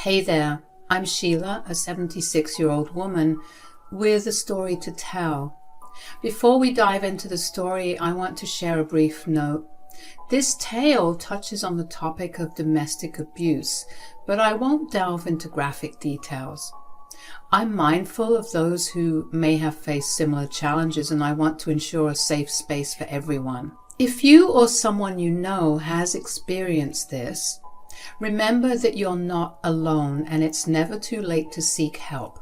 Hey there, I'm Sheila, a 76-year-old woman with a story to tell. Before we dive into the story, I want to share a brief note. This tale touches on the topic of domestic abuse, but I won't delve into graphic details. I'm mindful of those who may have faced similar challenges, and I want to ensure a safe space for everyone. If you or someone you know has experienced this, remember that you're not alone and it's never too late to seek help.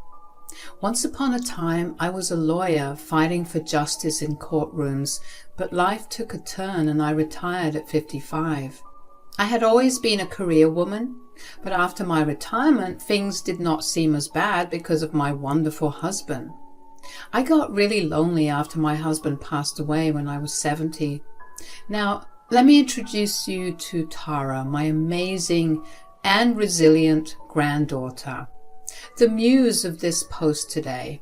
Once upon a time, I was a lawyer fighting for justice in courtrooms, but life took a turn and I retired at 55. I had always been a career woman, but after my retirement, things did not seem as bad because of my wonderful husband. I got really lonely after my husband passed away when I was 70. Now, let me introduce you to Tara, my amazing and resilient granddaughter, the muse of this post today.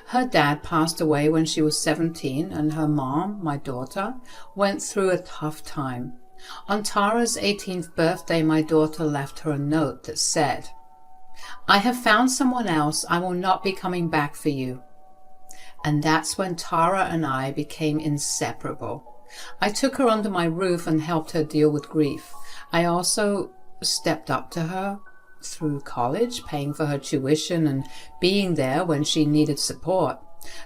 Her dad passed away when she was 17, and her mom, my daughter, went through a tough time. On Tara's 18th birthday, my daughter left her a note that said, "I have found someone else. I will not be coming back for you." And that's when Tara and I became inseparable. I took her under my roof and helped her deal with grief. I also stepped up to her through college, paying for her tuition and being there when she needed support.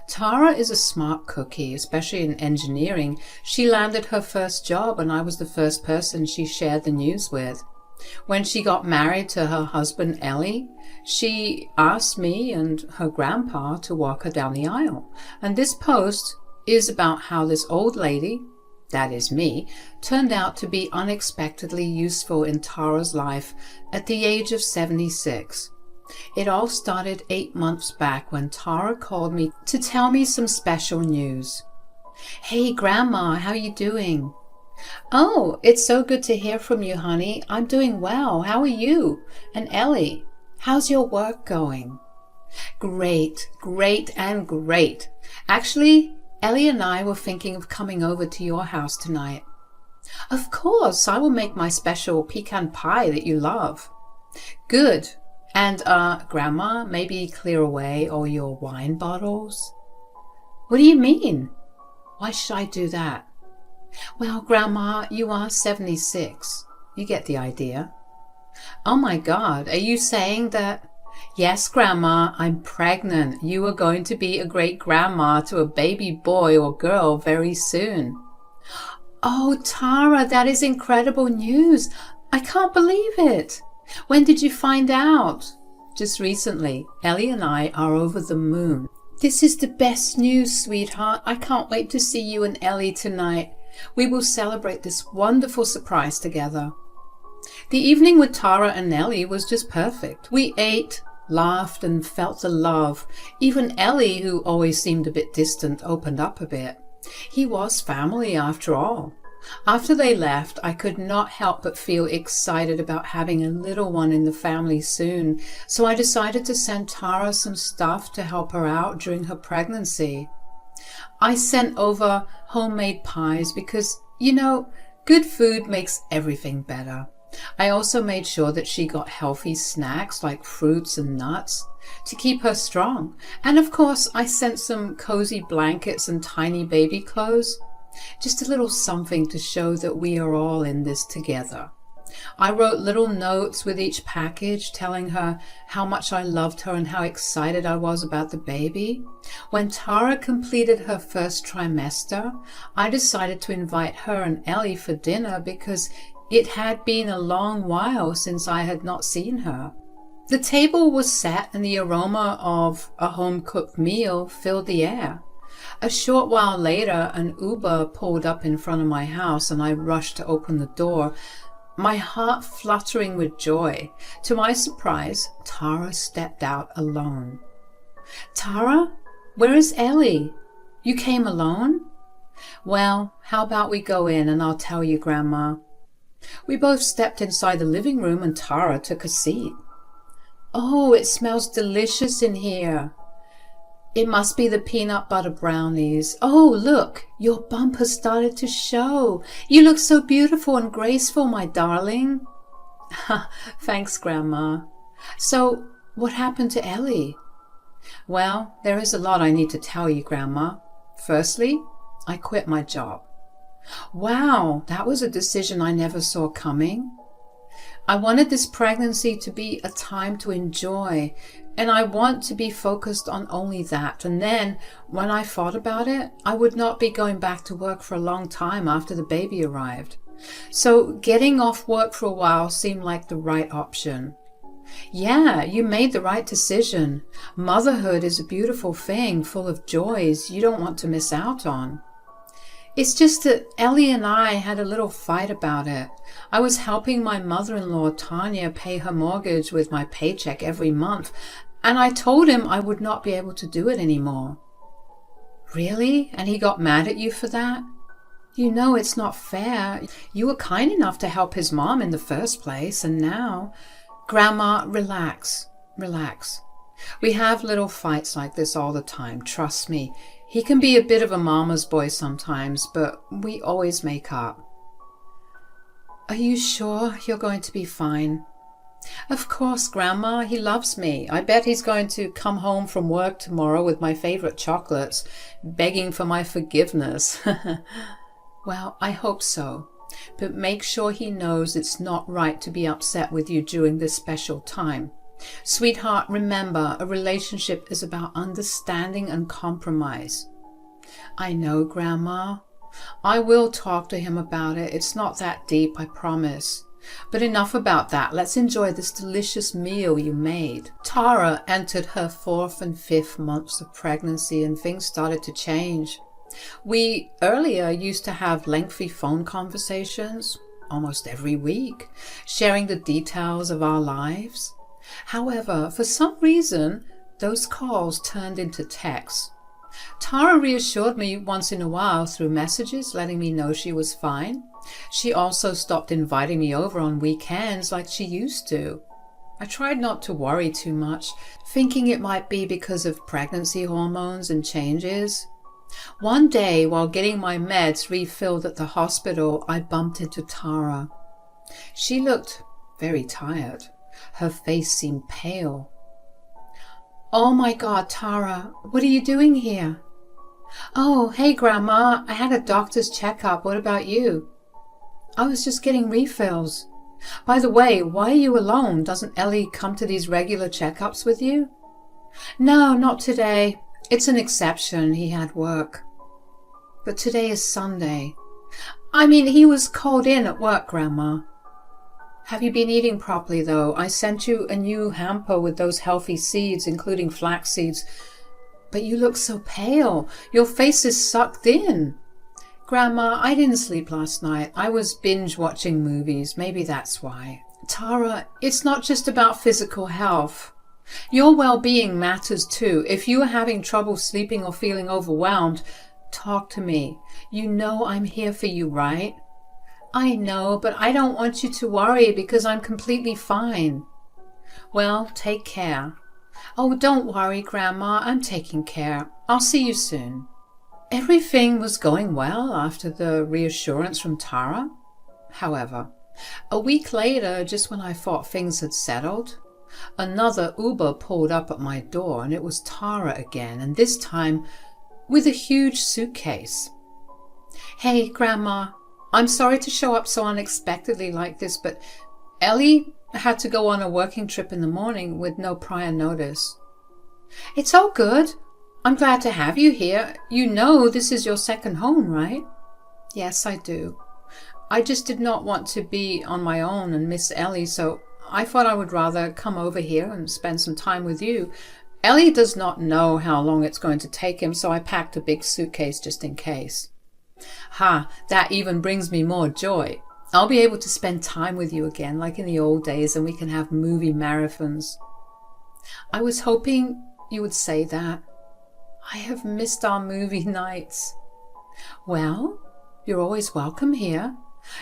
Tara is a smart cookie, especially in engineering. She landed her first job and I was the first person she shared the news with. When she got married to her husband, Ellie, she asked me and her grandpa to walk her down the aisle. And this post is about how this old lady, that is me, turned out to be unexpectedly useful in Tara's life at the age of 76. It all started 8 months back when Tara called me to tell me some special news. "Hey, Grandma, how you doing?" "Oh, it's so good to hear from you, honey. I'm doing well. How are you? And Ellie, how's your work going?" "Great, great, and great. Actually, Ellie and I were thinking of coming over to your house tonight." "Of course, I will make my special pecan pie that you love." "Good. And, Grandma, maybe clear away all your wine bottles?" "What do you mean? Why should I do that?" "Well, Grandma, you are 76. You get the idea." "Oh my God, are you saying that—" "Yes, Grandma, I'm pregnant. You are going to be a great grandma to a baby boy or girl very soon." "Oh, Tara, that is incredible news. I can't believe it. When did you find out?" "Just recently. Ellie and I are over the moon." "This is the best news, sweetheart. I can't wait to see you and Ellie tonight. We will celebrate this wonderful surprise together." The evening with Tara and Ellie was just perfect. We ate, laughed, and felt the love. Even Ellie, who always seemed a bit distant, opened up a bit. He was family after all. After they left, I could not help but feel excited about having a little one in the family soon, so I decided to send Tara some stuff to help her out during her pregnancy. I sent over homemade pies because, good food makes everything better. I also made sure that she got healthy snacks like fruits and nuts to keep her strong. And of course, I sent some cozy blankets and tiny baby clothes. Just a little something to show that we are all in this together. I wrote little notes with each package telling her how much I loved her and how excited I was about the baby. When Tara completed her first trimester, I decided to invite her and Ellie for dinner because it had been a long while since I had not seen her. The table was set and the aroma of a home-cooked meal filled the air. A short while later, an Uber pulled up in front of my house and I rushed to open the door, my heart fluttering with joy. To my surprise, Tara stepped out alone. "Tara, where is Ellie? You came alone?" "Well, how about we go in and I'll tell you, Grandma." We both stepped inside the living room and Tara took a seat. "Oh, it smells delicious in here." "It must be the peanut butter brownies. Oh, look, your bump has started to show. You look so beautiful and graceful, my darling." "Thanks, Grandma." So, what happened to Ellie? Well, there is a lot I need to tell you, Grandma. Firstly, I quit my job. Wow, that was a decision I never saw coming. I wanted this pregnancy to be a time to enjoy, and I want to be focused on only that. And then, when I thought about it, I would not be going back to work for a long time after the baby arrived. So getting off work for a while seemed like the right option. Yeah, you made the right decision. Motherhood is a beautiful thing, full of joys you don't want to miss out on. It's just that Ellie and I had a little fight about it. I was helping my mother-in-law, Tanya, pay her mortgage with my paycheck every month, and I told him I would not be able to do it anymore. Really? And he got mad at you for that? You know it's not fair. You were kind enough to help his mom in the first place, and now... Grandma, relax. Relax. We have little fights like this all the time, trust me. He can be a bit of a mama's boy sometimes, but we always make up. Are you sure you're going to be fine? Of course, Grandma, he loves me. I bet he's going to come home from work tomorrow with my favorite chocolates, begging for my forgiveness. Well, I hope so. But make sure he knows it's not right to be upset with you during this special time. Sweetheart, remember, a relationship is about understanding and compromise. I know, Grandma. I will talk to him about it. It's not that deep, I promise. But enough about that. Let's enjoy this delicious meal you made. Tara entered her 4th and 5th months of pregnancy, and things started to change. We earlier used to have lengthy phone conversations, almost every week, sharing the details of our lives. However, for some reason, those calls turned into texts. Tara reassured me once in a while through messages, letting me know she was fine. She also stopped inviting me over on weekends like she used to. I tried not to worry too much, thinking it might be because of pregnancy hormones and changes. One day, while getting my meds refilled at the hospital, I bumped into Tara. She looked very tired. Her face seemed pale. Oh my God, Tara, what are you doing here? Oh, hey Grandma, I had a doctor's checkup. What about you? I was just getting refills. By the way, why are you alone? Doesn't Ellie come to these regular checkups with you? No, not today. It's an exception. He had work. But today is Sunday. I mean, he was called in at work, Grandma. Have you been eating properly, though? I sent you a new hamper with those healthy seeds, including flax seeds. But you look so pale. Your face is sucked in. Grandma, I didn't sleep last night. I was binge-watching movies. Maybe that's why. Tara, it's not just about physical health. Your well-being matters too. If you are having trouble sleeping or feeling overwhelmed, talk to me. You know I'm here for you, right? I know, but I don't want you to worry because I'm completely fine. Well, take care. Oh, don't worry, Grandma. I'm taking care. I'll see you soon. Everything was going well after the reassurance from Tara. However, a week later, just when I thought things had settled, another Uber pulled up at my door, and it was Tara again, and this time with a huge suitcase. Hey, Grandma, I'm sorry to show up so unexpectedly like this, but Ellie had to go on a working trip in the morning with no prior notice. It's all good. I'm glad to have you here. You know this is your second home, right? Yes, I do. I just did not want to be on my own and miss Ellie, so I thought I would rather come over here and spend some time with you. Ellie does not know how long it's going to take him, so I packed a big suitcase just in case. Ha, that even brings me more joy. I'll be able to spend time with you again, like in the old days, and we can have movie marathons. I was hoping you would say that. I have missed our movie nights. Well, you're always welcome here.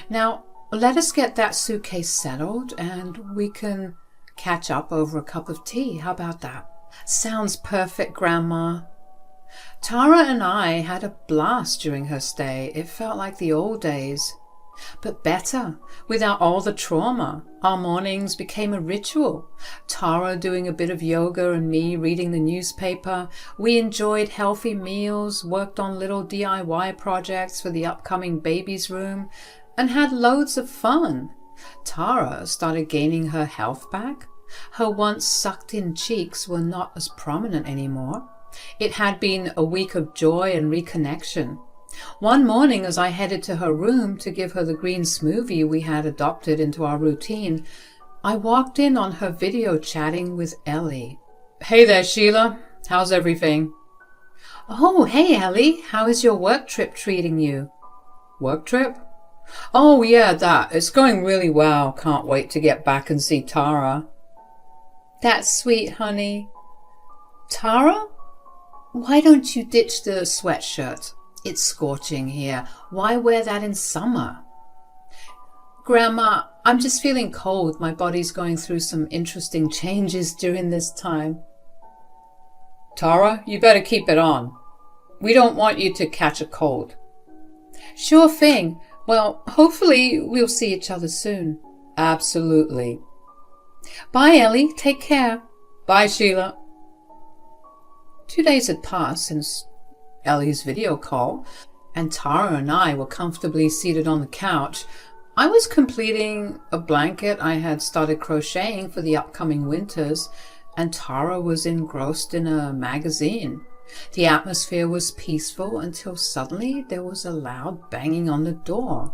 Now, let us get that suitcase settled and we can catch up over a cup of tea. How about that? Sounds perfect, Grandma. Tara and I had a blast during her stay. It felt like the old days. But better, without all the trauma. Our mornings became a ritual. Tara doing a bit of yoga and me reading the newspaper. We enjoyed healthy meals, worked on little DIY projects for the upcoming baby's room, and had loads of fun. Tara started gaining her health back. Her once sucked-in cheeks were not as prominent anymore. It had been a week of joy and reconnection. One morning, as I headed to her room to give her the green smoothie we had adopted into our routine, I walked in on her video chatting with Ellie. "Hey there, Sheila. How's everything?" "Oh, hey, Ellie. How is your work trip treating you?" "Work trip? Oh, yeah, that. It's going really well. Can't wait to get back and see Tara." "That's sweet, honey." "Tara? Why don't you ditch the sweatshirt? It's scorching here. Why wear that in summer?" "Grandma, I'm just feeling cold. My body's going through some interesting changes during this time." "Tara, you better keep it on. We don't want you to catch a cold." "Sure thing. Well, hopefully we'll see each other soon." "Absolutely." "Bye, Ellie. Take care." "Bye, Sheila." 2 days had passed since Ellie's video call, and Tara and I were comfortably seated on the couch. I was completing a blanket I had started crocheting for the upcoming winters, and Tara was engrossed in a magazine. The atmosphere was peaceful until suddenly there was a loud banging on the door.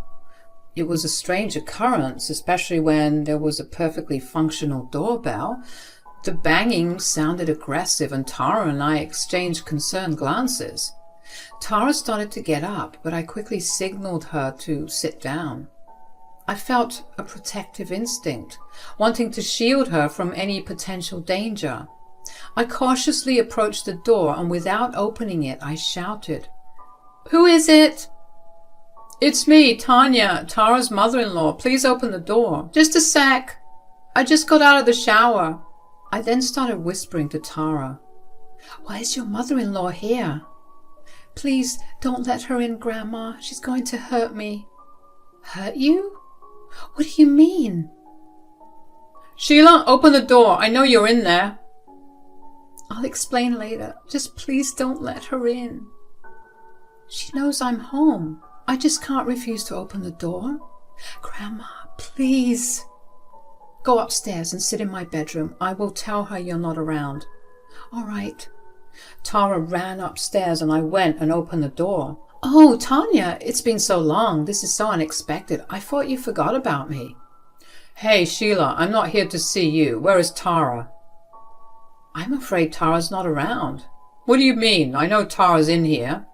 It was a strange occurrence, especially when there was a perfectly functional doorbell. The banging sounded aggressive, and Tara and I exchanged concerned glances. Tara started to get up, but I quickly signaled her to sit down. I felt a protective instinct, wanting to shield her from any potential danger. I cautiously approached the door, and without opening it, I shouted, "Who is it?" "It's me, Tanya, Tara's mother-in-law. Please open the door." "Just a sec. I just got out of the shower." I then started whispering to Tara, "Why is your mother-in-law here?" "Please don't let her in, Grandma. She's going to hurt me." "Hurt you? What do you mean?" "Sheila, open the door. I know you're in there." "I'll explain later. Just please don't let her in." "She knows I'm home. I just can't refuse to open the door." "Grandma, please." "Go upstairs and sit in my bedroom. I will tell her you're not around." "All right." Tara ran upstairs, and I went and opened the door. "Oh, Tanya, it's been so long. This is so unexpected. I thought you forgot about me." "Hey, Sheila, I'm not here to see you. Where is Tara?" "I'm afraid Tara's not around." "What do you mean? I know Tara's in here."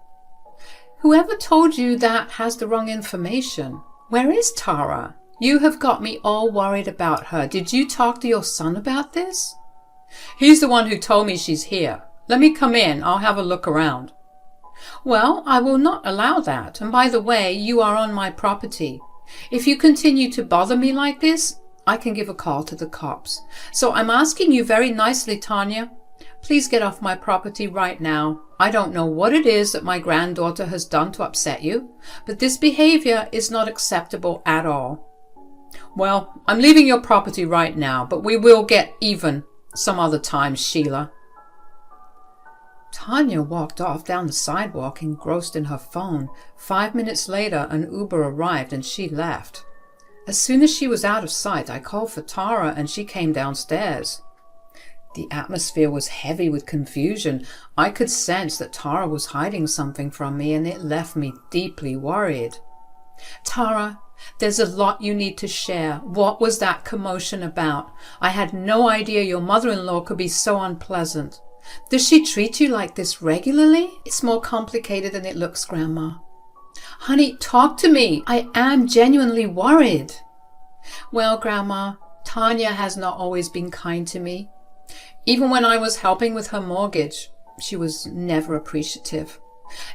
"Whoever told you that has the wrong information. Where is Tara? You have got me all worried about her. Did you talk to your son about this?" "He's the one who told me she's here. Let me come in. I'll have a look around." "Well, I will not allow that. And by the way, you are on my property. If you continue to bother me like this, I can give a call to the cops. So I'm asking you very nicely, Tanya, please get off my property right now. I don't know what it is that my granddaughter has done to upset you, but this behavior is not acceptable at all." "Well, I'm leaving your property right now, but we will get even some other time, Sheila." Tanya walked off down the sidewalk, engrossed in her phone. 5 minutes later, an Uber arrived and she left. As soon as she was out of sight, I called for Tara and she came downstairs. The atmosphere was heavy with confusion. I could sense that Tara was hiding something from me, and it left me deeply worried. "Tara, there's a lot you need to share. What was that commotion about? I had no idea your mother-in-law could be so unpleasant. Does she treat you like this regularly?" "It's more complicated than it looks, Grandma." "Honey, talk to me. I am genuinely worried." "Well, Grandma, Tanya has not always been kind to me. Even when I was helping with her mortgage, she was never appreciative.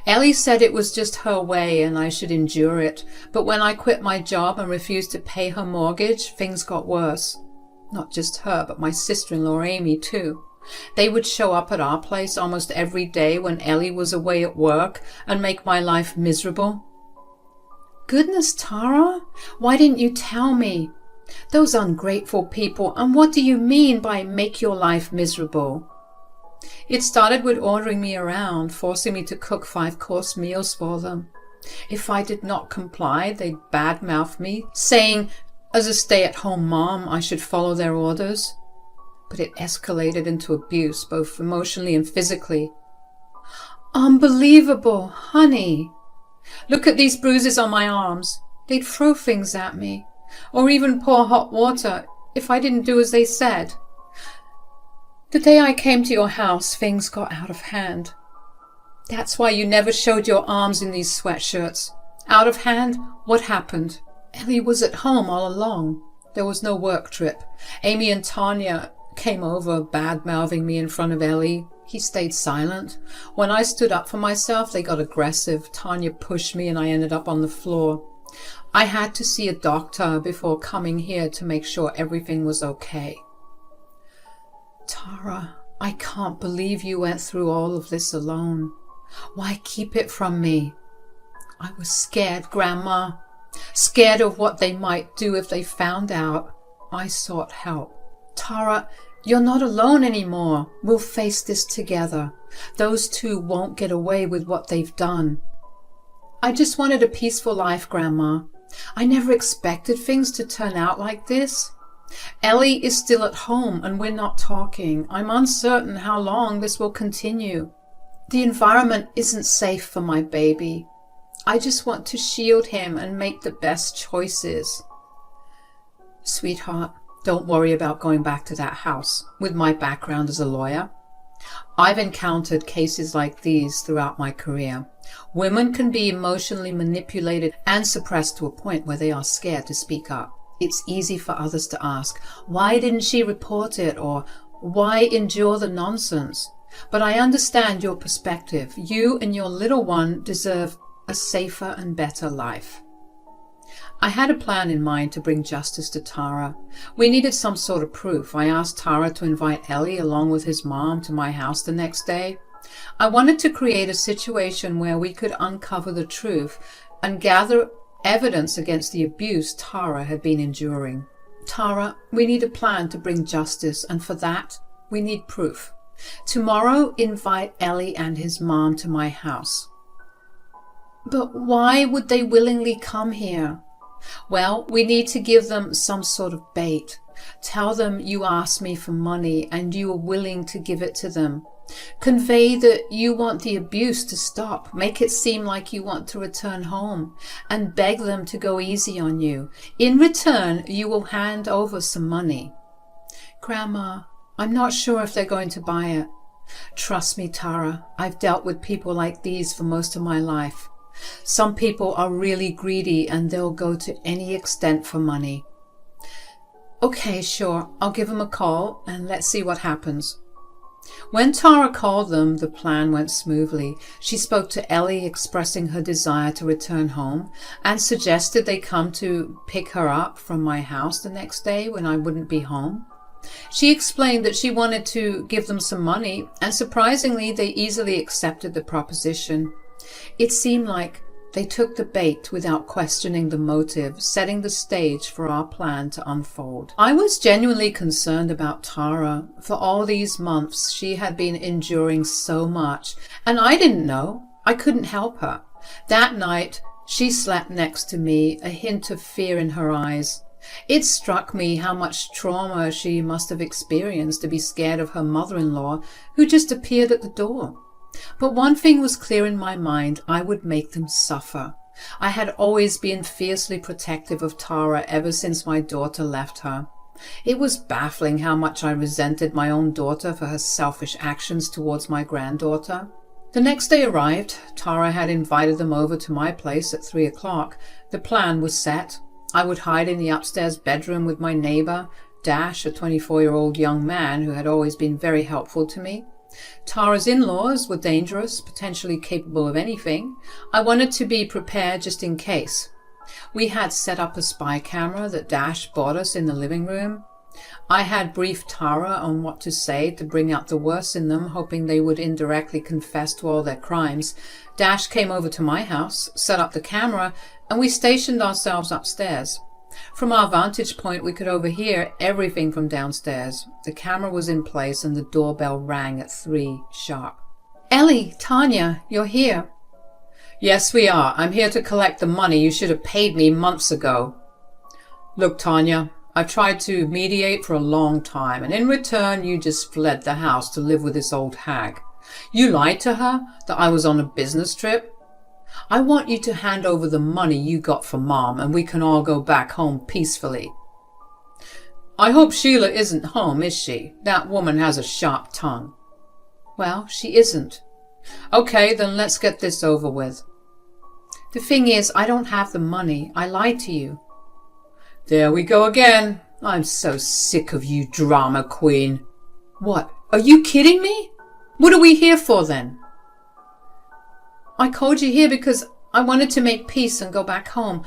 Ellie said it was just her way and I should endure it, but when I quit my job and refused to pay her mortgage, things got worse. Not just her, but my sister-in-law Amy too. They would show up at our place almost every day when Ellie was away at work and make my life miserable. Goodness, Tara, why didn't you tell me? Those ungrateful people, and what do you mean by make your life miserable? It started with ordering me around, forcing me to cook 5-course meals for them. If I did not comply, they'd badmouth me, saying, as a stay-at-home mom, I should follow their orders. But it escalated into abuse, both emotionally and physically. Unbelievable, honey. Look at these bruises on my arms. They'd throw things at me, or even pour hot water if I didn't do as they said. The day I came to your house, things got out of hand. That's why you never showed your arms in these sweatshirts. Out of hand? What happened? Ellie was at home all along. There was no work trip. Amy and Tanya came over, bad-mouthing me in front of Ellie. He stayed silent. When I stood up for myself, they got aggressive. Tanya pushed me and I ended up on the floor. I had to see a doctor before coming here to make sure everything was okay. Tara, I can't believe you went through all of this alone. Why keep it from me? I was scared, Grandma. Scared of what they might do if they found out. I sought help. Tara, you're not alone anymore. We'll face this together. Those two won't get away with what they've done. I just wanted a peaceful life, Grandma. I never expected things to turn out like this. Ellie is still at home and we're not talking. I'm uncertain how long this will continue. The environment isn't safe for my baby. I just want to shield him and make the best choices. Sweetheart, don't worry about going back to that house. With my background as a lawyer, I've encountered cases like these throughout my career. Women can be emotionally manipulated and suppressed to a point where they are scared to speak up. It's easy for others to ask, why didn't she report it? Or why endure the nonsense? But I understand your perspective. You and your little one deserve a safer and better life. I had a plan in mind to bring justice to Tara. We needed some sort of proof. I asked Tara to invite Ellie along with his mom to my house the next day. I wanted to create a situation where we could uncover the truth and gather evidence against the abuse Tara had been enduring. Tara, we need a plan to bring justice, and for that, we need proof. Tomorrow, invite Ellie and his mom to my house. But why would they willingly come here? Well, we need to give them some sort of bait. Tell them you asked me for money and you are willing to give it to them. Convey that you want the abuse to stop. Make it seem like you want to return home and beg them to go easy on you. In return, you will hand over some money. Grandma, I'm not sure if they're going to buy it. Trust me, Tara, I've dealt with people like these for most of my life. Some people are really greedy and they'll go to any extent for money. Okay, sure, I'll give them a call and let's see what happens. When Tara called them, the plan went smoothly. She spoke to Ellie, expressing her desire to return home, and suggested they come to pick her up from my house the next day when I wouldn't be home. She explained that she wanted to give them some money, and surprisingly, they easily accepted the proposition. It seemed like they took the bait without questioning the motive, setting the stage for our plan to unfold. I was genuinely concerned about Tara. For all these months, she had been enduring so much, and I didn't know. I couldn't help her. That night, she slept next to me, a hint of fear in her eyes. It struck me how much trauma she must have experienced to be scared of her mother-in-law, who just appeared at the door. But one thing was clear in my mind: I would make them suffer. I had always been fiercely protective of Tara ever since my daughter left her. It was baffling how much I resented my own daughter for her selfish actions towards my granddaughter. The next day arrived. Tara had invited them over to my place at 3 o'clock. The plan was set. I would hide in the upstairs bedroom with my neighbor, Dash, a 24-year-old young man who had always been very helpful to me. Tara's in-laws were dangerous, potentially capable of anything. I wanted to be prepared just in case. We had set up a spy camera that Dash bought us in the living room. I had briefed Tara on what to say to bring out the worst in them, hoping they would indirectly confess to all their crimes. Dash came over to my house, set up the camera, and we stationed ourselves upstairs. From our vantage point, we could overhear everything from downstairs. The camera was in place and the doorbell rang at 3 sharp. Ellie, Tanya, you're here. Yes, we are. I'm here to collect the money you should have paid me months ago. Look, Tanya, I've tried to mediate for a long time, and in return you just fled the house to live with this old hag. You lied to her that I was on a business trip. I want you to hand over the money you got from Mom, and we can all go back home peacefully. I hope Sheila isn't home, is she? That woman has a sharp tongue. Well, she isn't. Okay, then let's get this over with. The thing is, I don't have the money. I lied to you. There we go again. I'm so sick of you, drama queen. What? Are you kidding me? What are we here for then? I called you here because I wanted to make peace and go back home.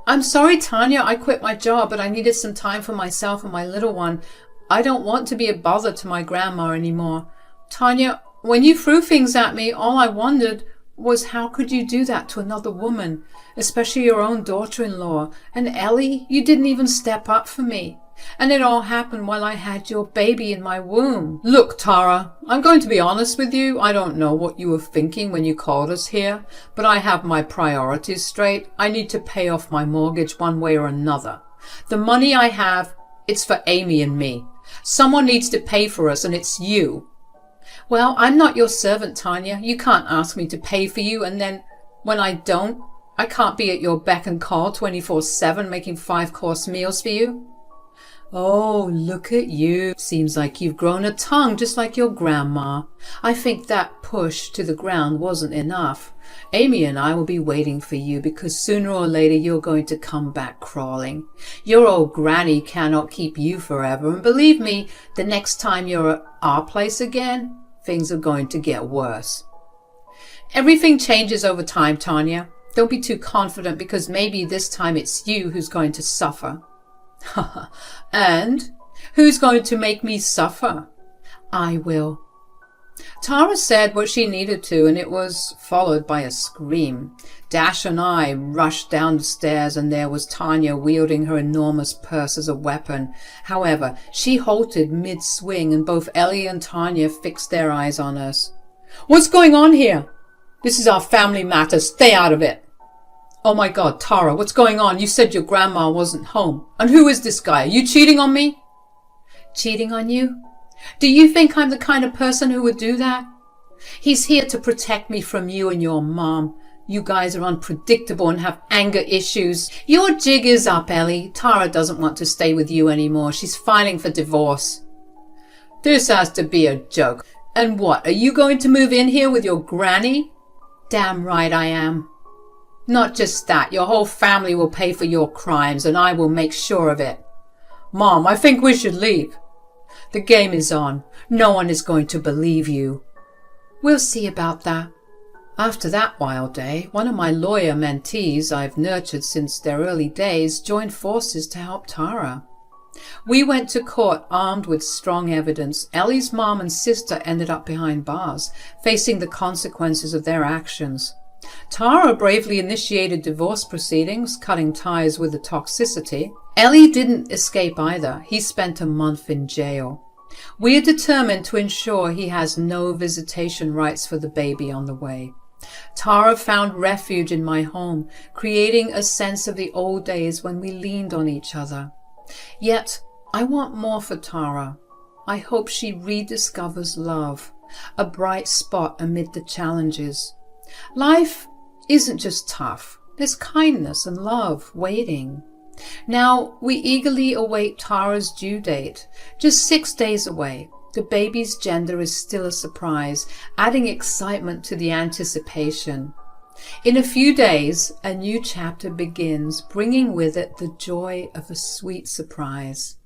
I'm sorry, Tanya, I quit my job, but I needed some time for myself and my little one. I don't want to be a bother to my grandma anymore. Tanya, when you threw things at me, all I wondered was how could you do that to another woman, especially your own daughter-in-law? And Ellie, you didn't even step up for me. And it all happened while I had your baby in my womb. Look, Tara, I'm going to be honest with you. I don't know what you were thinking when you called us here, but I have my priorities straight. I need to pay off my mortgage one way or another. The money I have, it's for Amy and me. Someone needs to pay for us, and it's you. Well, I'm not your servant, Tanya. You can't ask me to pay for you, and then when I don't, I can't be at your beck and call 24/7 making 5-course meals for you. Oh, look at you. Seems like you've grown a tongue just like your grandma. I think that push to the ground wasn't enough. Amy and I will be waiting for you because sooner or later you're going to come back crawling. Your old granny cannot keep you forever, and believe me, the next time you're at our place again, things are going to get worse. Everything changes over time, Tanya. Don't be too confident because maybe this time it's you who's going to suffer. And who's going to make me suffer? I will. Tara said what she needed to, and it was followed by a scream. Dash and I rushed down the stairs, and there was Tanya wielding her enormous purse as a weapon. However, she halted mid-swing, and both Ellie and Tanya fixed their eyes on us. What's going on here? This is our family matter. Stay out of it. Oh my God, Tara, what's going on? You said your grandma wasn't home. And who is this guy? Are you cheating on me? Cheating on you? Do you think I'm the kind of person who would do that? He's here to protect me from you and your mom. You guys are unpredictable and have anger issues. Your jig is up, Ellie. Tara doesn't want to stay with you anymore. She's filing for divorce. This has to be a joke. And what, are you going to move in here with your granny? Damn right I am. Not just that, your whole family will pay for your crimes, and I will make sure of it. Mom, I think we should leave. The game is on. No one is going to believe you. We'll see about that. After that wild day, one of my lawyer mentees I've nurtured since their early days joined forces to help Tara. We went to court armed with strong evidence. Ellie's mom and sister ended up behind bars, facing the consequences of their actions. Tara bravely initiated divorce proceedings, cutting ties with the toxicity. Ellie didn't escape either. He spent a month in jail. We are determined to ensure he has no visitation rights for the baby on the way. Tara found refuge in my home, creating a sense of the old days when we leaned on each other. Yet, I want more for Tara. I hope she rediscovers love, a bright spot amid the challenges. Life isn't just tough. There's kindness and love waiting. Now, we eagerly await Tara's due date, just 6 days away. The baby's gender is still a surprise, adding excitement to the anticipation. In a few days, a new chapter begins, bringing with it the joy of a sweet surprise.